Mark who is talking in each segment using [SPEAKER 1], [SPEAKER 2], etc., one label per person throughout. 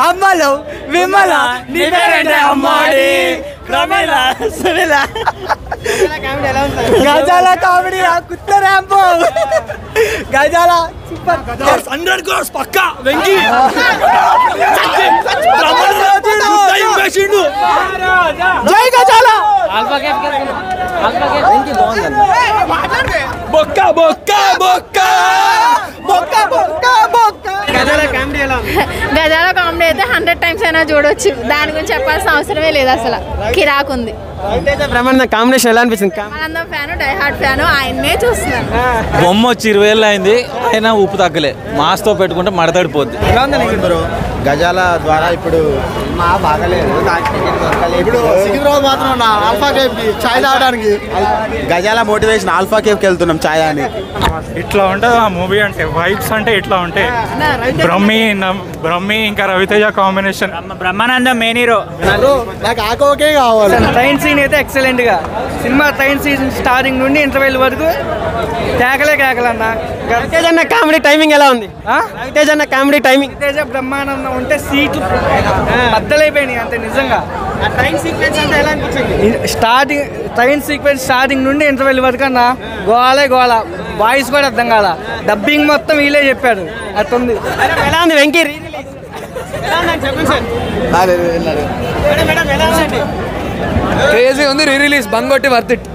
[SPEAKER 1] అమ్మలు విమల అమ్మాడి గజాల కామెడీ కుత్త ర్యాంపో గజాల 100 crores పక్కా వెంకీ జై గజాల బొక్క బొక్క బొక్క బొక్క బొక్క బొక్క
[SPEAKER 2] గజాల కామెడీ అయితే 100 times అయినా చూడొచ్చు. దాని గురించి చెప్పాల్సిన అవసరమే లేదు. అసలు కిరాకుంది.
[SPEAKER 1] కాంబినేషన్ ఎలా అనిపించింది?
[SPEAKER 2] ఆనందం ఫ్యాన్, డై హార్ట్ ఫ్యాన్, ఆయన్నే చూస్తున్నాను.
[SPEAKER 3] బొమ్మ వచ్చి 20 ఏళ్ళు అయింది, అయినా ఉప్పు తగ్గలే. మాస్తో పెట్టుకుంటే మడతడిపోద్ది.
[SPEAKER 4] గజాల ద్వారా ఇప్పుడు బాగలేదు. ఇప్పుడు సికింద్రాబాద్ మాత్రం ఆల్ఫా కేఫ్ కి చాయ్ తాగడానికి గజాల మోటివేషన్ ఆల్ఫా కేఫ్ కి వెళ్తున్నాం చాయ్ అని.
[SPEAKER 5] ఇట్లా ఉంటుంది ఆ మూవీ అంటే. వైబ్స్ అంటే ఇట్లా ఉంటాయి. బ్రహ్మి ఇంకా Ravi Teja combination.
[SPEAKER 1] Brahmanandam main hero.
[SPEAKER 4] నాకు ఆకోకే కావాలి.
[SPEAKER 1] ట్రైన్ సీన్ అయితే ఎక్సలెంట్ గా. సినిమా ట్రైన్ సీన్ స్టార్టింగ్ నుండి ఇంటర్వెల్ వరకు కేకలన్న. రవితేజ అన్న కామెడీ టైమింగ్ ఎలా ఉంది? రవితేజ అన్న కామెడీ టైమింగ్. రవితేజ బ్రహ్మానందం ఉంటే సీట్లు బద్దలైపోయినాయి అంతే నిజంగా. ట్రైన్ సీక్వెన్స్ అంటే ఎలా అనిపించింది? ట్రైన్ సీక్వెన్స్ స్టార్టింగ్ నుండి ఇంటర్వెల్ వరకు అన్న గోలే గోల. వాయిస్ కూడా అర్థం కాల. డబ్బింగ్ మొత్తం వీళ్ళే చెప్పాడు. అట్టుంది. ఎలా ఉంది వెంకీ?
[SPEAKER 6] క్రేజీ ఉంది. రీ రిలీజ్ బంగొట్టి వర్త్ ఇట్.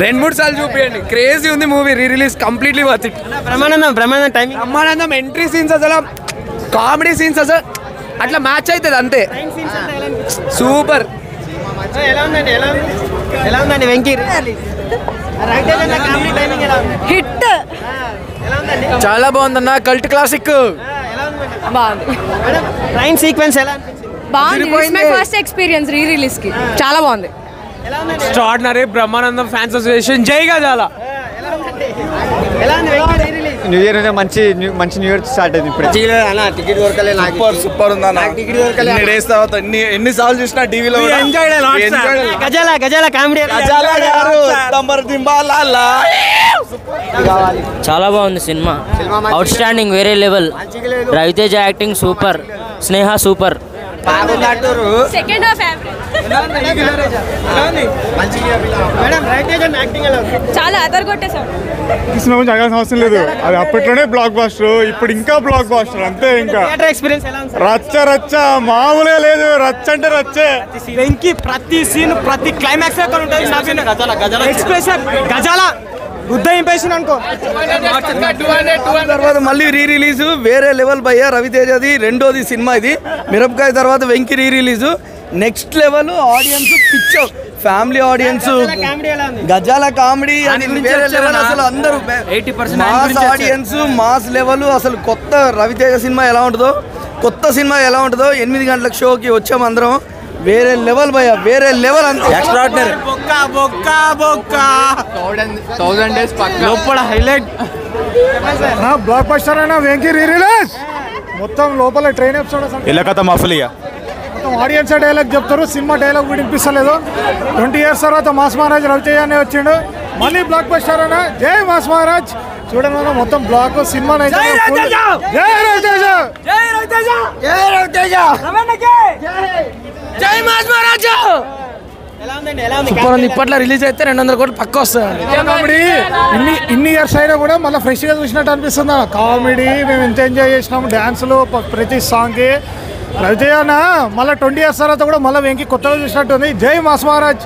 [SPEAKER 6] 2-3 సార్లు చూపియండి. క్రేజీ ఉంది movie. Re release completely worth it.
[SPEAKER 1] Brahmanandam timing.
[SPEAKER 6] Brahmanandam entry scenes అసలు కామెడీ సీన్స్ అసలు అట్లా మ్యాచ్ అవుతుంది అంతే. సూపర్.
[SPEAKER 1] ఎలా ఉందండి వెంకీ?
[SPEAKER 2] హిట్.
[SPEAKER 6] చాలా బాగుందన్న. Cult classic.
[SPEAKER 2] బాగుంది.
[SPEAKER 1] ట్రైన్ సీక్వెన్స్ ఎలా
[SPEAKER 2] బాగుంది. My first experience re release కి. చాలా బాగుంది.
[SPEAKER 6] ఎక్స్ట్రాడినరీ. బ్రహ్మానందం ఫ్యాన్స్ అసోసియేషన్ జై గజాల.
[SPEAKER 4] న్యూ ఇయర్ మంచి న్యూ ఇయర్ స్టార్ట్ అయింది. ఇప్పుడు టికెట్ దొరకలేదు. సూపర్ ఉందన్న. టికెట్ దొరకలేదు. డేస్ తర్వాత ఎన్నిసార్లు చూసినా టీవీలో
[SPEAKER 1] గజాల కామెడీ.
[SPEAKER 7] చాలా బాగుంది సినిమా. అవుట్ స్టాండింగ్, వేరే లెవెల్. రవితేజ యాక్టింగ్ సూపర్, స్నేహ సూపర్.
[SPEAKER 2] సెకండ్ హాఫ్ చాలా అదరగొట్టేశాడు.
[SPEAKER 5] కృష్ణ గురించి అడగాల్సిన అవసరం లేదు. అది అప్పట్లోనే బ్లాక్ బాస్టర్, ఇప్పుడు ఇంకా బ్లాక్ బాస్టర్ అంతే. ఇంకా రచ్చ రచ్చ మామూలుగా లేదు. రచ్చ అంటే రచ్చే.
[SPEAKER 1] వెంకీ ప్రతి సీన్, ప్రతి క్లైమాక్స్ ఎక్స్ప్రెషన్ గజాల గుద్ద ఇంపేషన్ అనుకో.
[SPEAKER 8] తర్వాత మళ్ళీ రీ రిలీజ్ వేరే లెవెల్ భయ్య. రవితేజది రెండోది సినిమా ఇది. మిరపకాయ తర్వాత Venky re release next level. Audience పిచ్చో, ఫ్యామిలీ ఆడియన్స్. గజాల కామెడీ వేరే లెవెల్ అసలు. అందరూ మాస్ ఆడియన్స్, మాస్ లెవెల్. అసలు కొత్త రవితేజ సినిమా ఎలా ఉంటుందో, కొత్త సినిమా ఎలా ఉంటుందో 8 గంటల షోకి వచ్చాము అందరం. వేరే లెవెల్ భయ్య, వేరే లెవెల్. అంత ఎక్స్ట్రాడినరీ.
[SPEAKER 6] లోపల హైలైట్.
[SPEAKER 5] బ్లాక్ బస్టర్ అయినా వెంకీ రీ రిలీజ్ మొత్తం లోపల ట్రైన్ ఎపిసోడ్
[SPEAKER 4] ఇలా కథ మఫలియా
[SPEAKER 5] మొత్తం ఆడియన్స్ డైలాగ్ చెప్తారు. సినిమా డైలాగ్ కూడా వినిపిస్తలేదు. 20 years తర్వాత మాస్ మహారాజ్ రవితేజ అనే వచ్చిండు. మళ్ళీ బ్లాక్ బస్టర్ అయినా జై మాస్ మహారాజ్. చూడండి మొత్తం బ్లాక్ సినిమా. జై రవితేజ, జై రవితేజ, జై రవితేజ,
[SPEAKER 6] జై మాస్ మహారాజ్. ఇప్పట్లో రిలీజ్ అయితే 200 కోట్లు పక్క వస్తుంది.
[SPEAKER 5] కామెడీ ఇన్ని ఇయర్స్ అయినా కూడా మళ్ళీ ఫ్రెష్గా చూసినట్టు అనిపిస్తుంది. కామెడీ మేము ఎంత ఎంజాయ్ చేసినాము. డ్యాన్సులు ప్రతి సాంగ్కి. రవితేజ మళ్ళీ 20 years తర్వాత కూడా మళ్ళీ వెంకీ కొత్తగా చూసినట్టు ఉంది. జై మాస్ మహారాజ్.